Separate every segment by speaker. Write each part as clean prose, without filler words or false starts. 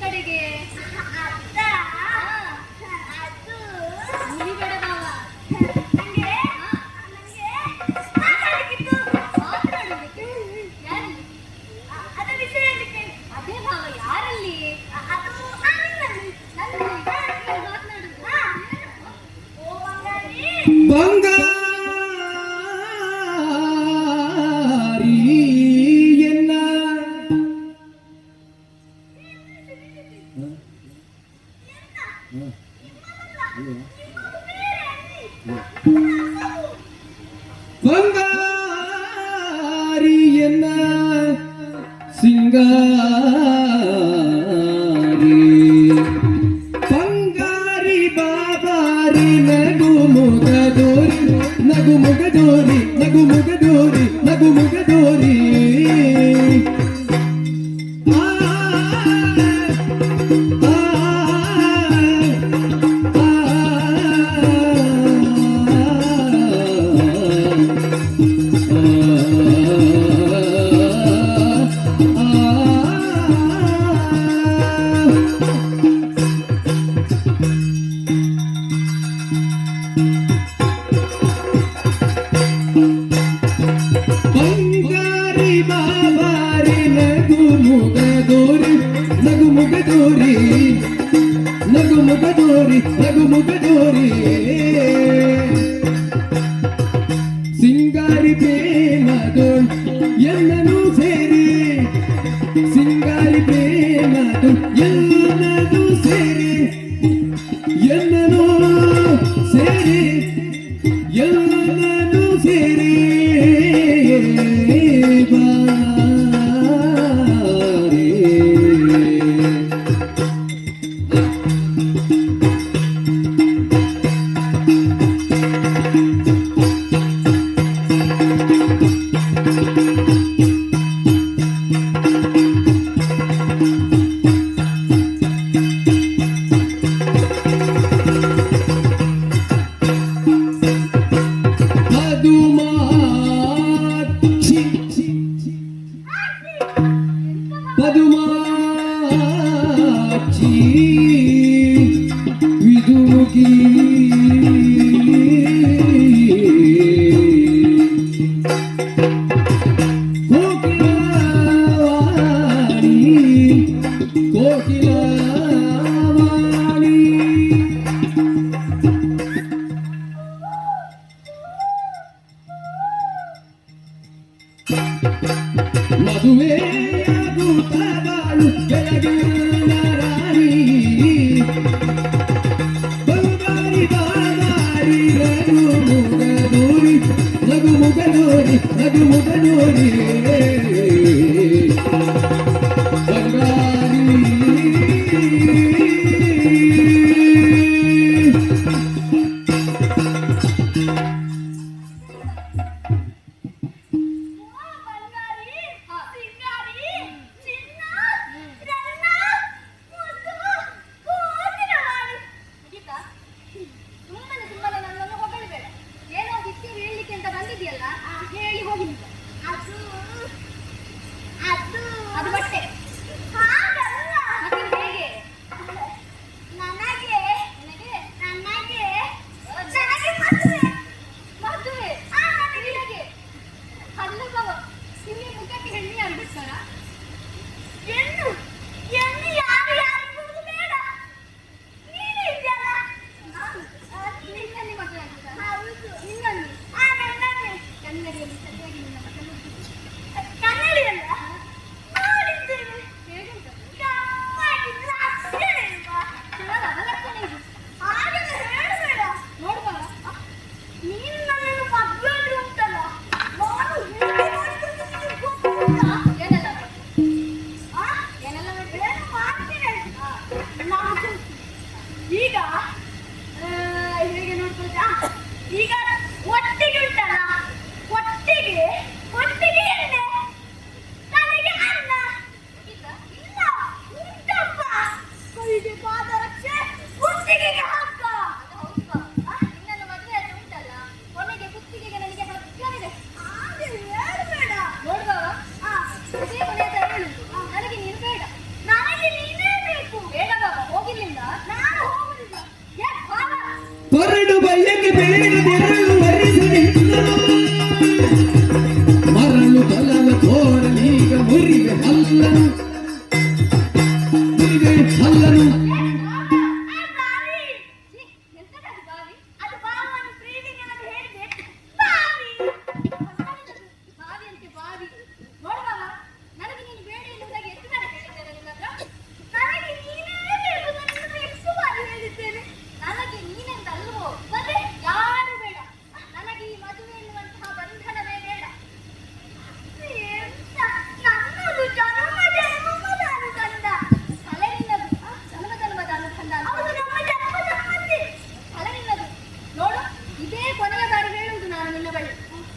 Speaker 1: ಕಡೆಗೆ ಮುನಿಬೇಡ ಬಾವ. ಅದೇ ಭಾವ, ಯಾರಲ್ಲಿ
Speaker 2: ಬಂಗಾರಿ ಎನ್ನ ಬಂಗಾರಿ ಎನ್ನ ಸಿಂಗಾರಿ ಬಂಗಾರಿ ಬಾಬಾರಿ ನಗು ಮುಗದೋರಿ ನಗು ಮುಗದೋರಿ ನಗು ಮುಗದೋರಿ ನಗು ಮುಗದೋರಿ ಬಂಗಾರಿ ಬಾಬಾರಿ ನಗು ಮುಗದೋರಿ ನಗು ಮುಗದೋರಿ ನಗು ಮುಗದೋರಿ ನಗು ಮುಗದೋರಿ ಸಿಂಗಾರಿ ಪ್ರೇಮದೋ ಎಲ್ಲನೂ ಸೇರಿ ಸಿಂಗಾರಿ ಪ್ರೇಮದೋ ಎಲ್ಲನೂ ಸೇರಿ ಎಲ್ಲನೂ ಸೇರಿ ಎಲ್ಲನೂ ಸೇರಿ ಪದುಮಾಚಿ ವಿದುಗಿ ಕೋಕಿಲವಾಣಿ ಕೋಕಿಲವಾಣಿ ಮದುವೆಯಾಗುತ್ತವಾಳು ಬೆಳಗಿನ ರಾಣಿ ಬಂಗಾರಿ ಬಾಬಾರಿ ನಗು ಮುಗದೋರಿ ನಗು ಮುಗದೋರಿ ನಗು ಮುಗದೋರಿ ಬಂಗಾರಿ
Speaker 1: ಹೇಳಿ ಹೋಗಿ.
Speaker 2: ಕೊರಡು ಬಯ್ಯಕ್ಕೆ ಬೇಡದೆರಳು ವರಿಸಲಿಲ್ಲ ಮರಳು ತಲವ ತೋರಲೀಗ ಮುರಿವೆ ಹಲ್ಲನು ಮುರಿವೆ ಹಲ್ಲನು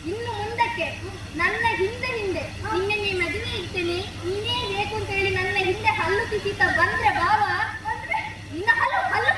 Speaker 1: ಇನ್ನು ಮುಂದಕ್ಕೆ ನನ್ನ ಹಿಂದೆ ಹಿಂದೆ ನಿನ್ನೆ ಮದುವೆ ಇರ್ತೇನೆ ನೀನೇ ಬೇಕು ಅಂತ ಹೇಳಿ ನನ್ನ ಹಿಂದೆ ಹಲ್ಲು ಕಿಸಿತ ಬಂದ್ರೆ ಬಾವ ನಿನ್ನ ಹಲ್ಲು ಹಲ್ಲು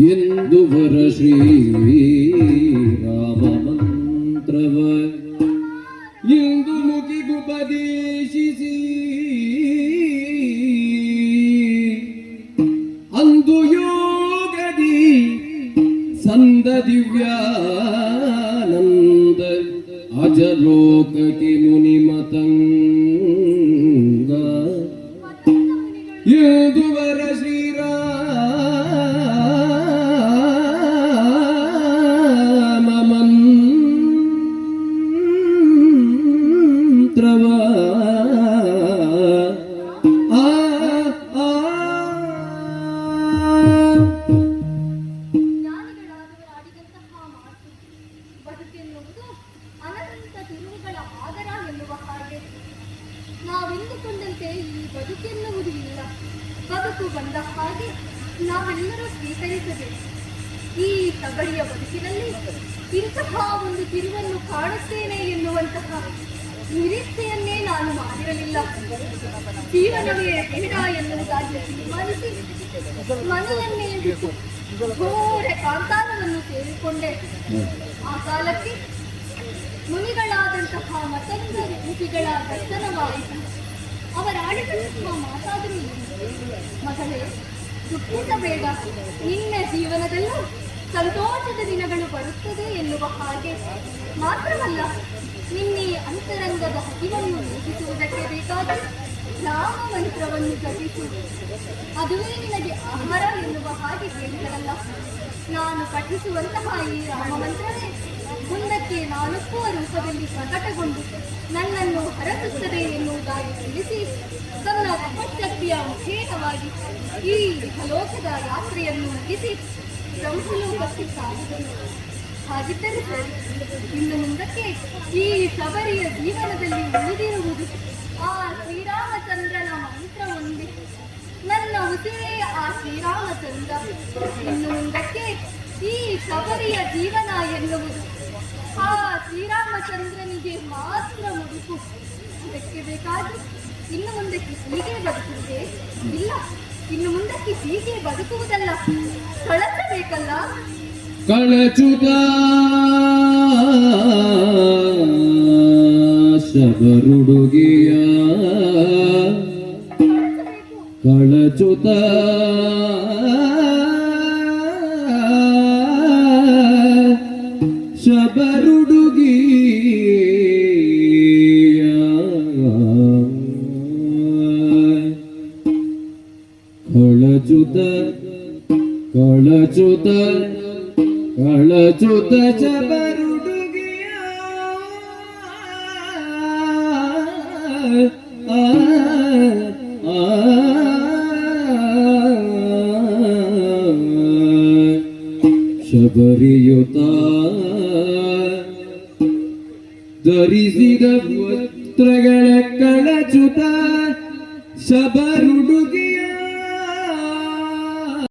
Speaker 2: ಎಂದುವರ ಶ್ರೀರಾಮ ಮಂತ್ರವ ಇಂದು ಮುಗಿಗುಪದೇಶಿಸಿ ಅಂದು ಯೋಗದಿ ಸಂದ ದಿವ್ಯಾನಂದ ಅಜಲೋಕಕ್ಕೆ ಮುನಿಮತಂಗ ಎಂದುವರ ಶ್ರೀರಾಮ
Speaker 1: ಅಂದುಕೊಂಡಂತೆ ಈ ಬದುಕೆನ್ನುವುದು ಇಲ್ಲ. ಬದುಕು ಬಂದ ಹಾಗೆ ನಾವೆಲ್ಲರೂ ಸ್ವೀಕರಿಸಬೇಕು. ಈ ಸಬರಿಯ ಬದುಕಿನಲ್ಲಿ ಇಂತಹ ಒಂದು ತಿರುವನ್ನು ಕಾಣುತ್ತೇನೆ ಎನ್ನುವಂತಹ ನಿರೀಕ್ಷೆಯನ್ನೇ ನಾನು ಮಾಡಿರಲಿಲ್ಲ. ಜೀವನವೇ ಬೇಡ ಎನ್ನುವುದಾಗಿ ತೀರ್ಮಾನಿಸಿ ಮನೆಯನ್ನೇ ಬಿಟ್ಟು ಘೋರ ಕಾಂತಾರವನ್ನು ಸೇರಿಕೊಂಡೆ. ಆ ಕಾಲಕ್ಕೆ ಮುನಿಗಳಾದಂತಹ ಮತಂಗ ಋಷಿಗಳ ದರ್ಶನವಾಯಿತು. ಅವರಾಡಿದಂತಹ ಮಾತಾದರೂ ಮಗಳೇ, ದುಃಖಿಸಬೇಡ, ನಿನ್ನ ಜೀವನದಲ್ಲೂ ಸಂತೋಷದ ದಿನಗಳು ಬರುತ್ತದೆ ಎನ್ನುವ ಹಾಗೆ. ಮಾತ್ರವಲ್ಲ, ನಿನ್ನೆ ಅಂತರಂಗದ ಹಸಿವನ್ನು ನೀಗಿಸುವುದಕ್ಕೆ ಬೇಕಾದ ರಾಮ ಮಂತ್ರವನ್ನು ಜಪಿಸು, ಅದುವೇ ನಿನಗೆ ಆಹಾರ ಎನ್ನುವ ಹಾಗೆ ಹೇಳಿದರಲ್ಲ. ನಾನು ಪಠಿಸುವಂತಹ ಈ ರಾಮ ಮಂತ್ರವೇ ಮುಂದಕ್ಕೆ ನಾಲ್ಕುವ ರೂಪದಲ್ಲಿ ಪ್ರಕಟಗೊಂಡು ನನ್ನನ್ನು ಹರಸುತ್ತದೆ ಎನ್ನುವುದಾಗಿ ತಿಳಿಸಿ ತನ್ನ ತಪಶಕ್ತಿಯ ಮುಖೇನವಾಗಿ ಈ ಇಹಲೋಕದ ಯಾತ್ರೆಯನ್ನು ಮುಗಿಸಿ ಬ್ರಹ್ಮಲೋಕಕ್ಕೆ ಸಾಗಿದನು. ಹಾಗಿದ್ದರೆ ಸರಿ, ಇನ್ನು ಮುಂದಕ್ಕೆ ಈ ಶಬರಿಯ ಜೀವನದಲ್ಲಿ ಉಳಿದಿರುವುದು ಆ ಶ್ರೀರಾಮಚಂದ್ರನ ಮಂತ್ರ ಒಂದೇ. ನನ್ನ ಉಸಿರೇ ಆ ಶ್ರೀರಾಮಚಂದ್ರ. ಇನ್ನು ಮುಂದಕ್ಕೆ ಈ ಶಬರಿಯ ಜೀವನ ಎನ್ನುವುದು ಆ ಶ್ರೀರಾಮಚಂದ್ರನಿಗೆ ಮಾತ್ರ ಮುಡುಕು. ಅದಕ್ಕೆ ಬೇಕಾದ್ರೆ ಇನ್ನು ಮುಂದಕ್ಕೆ ಹೀಗೆ ಬದುಕುವುದೇ? ಇಲ್ಲ, ಇನ್ನು ಮುಂದಕ್ಕೆ ಹೀಗೆ ಬದುಕುವುದಲ್ಲ, ಕಳಚಬೇಕಲ್ಲ.
Speaker 2: ಕಳಚುತ ಶಬರುಡುಗಿಯ ಕಳಚುತ ಶಬರುಡುಗಿಯ ಕಳಚುತ ಕಳಚುತ ಕಳಚುತ ಶಬರುಡುಗಿಯ ಶಬರಿಯುತ ಧರಿಸಿದ ವಸ್ತ್ರಗಳ ಕಳಚುತ ಶಬರುಡುಗಿಯ